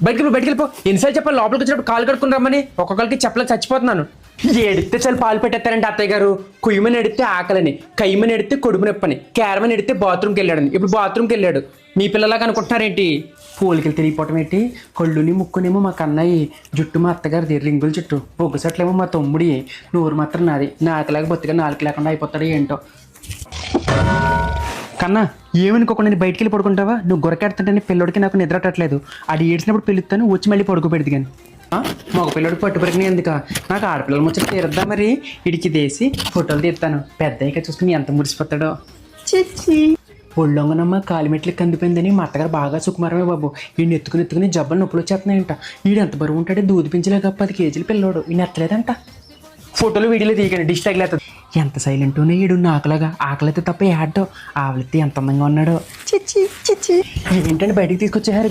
బయటికి వెళ్ళిపో. ఎన్నిసార్లు చెప్పాలి లోపలికి వచ్చినప్పుడు కాలు కడుక్కుని రమ్మని? ఒక్కొక్కరికి చెప్పలేక చచ్చిపోతున్నాను. ఎడితే చాలు పాలు పెట్టేస్తారంటే అత్తయ్య గారు. కుయ్యమని ఎడితే ఆకలని, కయ్యమని ఎడితే కొడుపు నొప్పని, క్యారమని ఎడితే బాత్రూమ్కి వెళ్ళాడని. ఇప్పుడు బాత్రూమ్కి వెళ్ళాడు. మీ పిల్లలాగా అనుకుంటున్నారేంటి? పోలికలు తెలియపోవటం ఏంటి? కళ్ళుని ముక్కునేమో మా కన్నయ్యి, జుట్టు మా అత్తగారిది, రింగుల జుట్టు, బొగ్గు సట్లేమో మా తమ్ముడి, నోరు మాత్రం నాది. నాకలాగా బొత్తిగా నాలుగు లేకుండా అయిపోతాడు ఏంటో. కన్నా ఏమనుకోకుండా నేను బయటికి వెళ్ళి పడుకుంటావా? నువ్వు గొరకెడుతుంటే పిల్లడికి నాకు నిద్రట్టట్లేదు. అది ఏడ్చినప్పుడు పిలుస్తాను, వచ్చి మళ్ళీ పడుకోబెడదు. కానీ మగ పిల్లడికి పట్టుబడిన ఎందుక? నాకు ఆడపిల్లలు ముచ్చట తీరద్దా మరి? ఇడికి తీసి ఫోటోలు తీస్తాను. పెద్దయ్యక చూసుకుని ఎంత మురిసిపోతాడో. చిచ్చి ఒళ్ళొంగనమ్మ కాలిమెట్లకి కందిపోయిందని మా అత్తగారు బాగా సుకుమారమే బాబు. ఈయన ఎత్తుకుని జబ్బలు నొప్పులు వచ్చేస్తున్నాయంట. ఈడు ఎంత బరువు ఉంటాడే? దూది పించలేక 10 కేజీలు పిల్లోడు. ఈయన ఎత్తలేదంట. ఫోటోలు వీడియోలు తీయకండి, డిష్ తగిలేస్తుంది. ఎంత సైలెంట్నే ఈడు నాకులాగా. ఆకలితే తప్ప ఏడో. ఆవలితే ఎంత అందంగా ఉన్నాడో. చిచ్చి చిచ్చి ఏంటంటే బయటికి తీసుకొచ్చేసారు.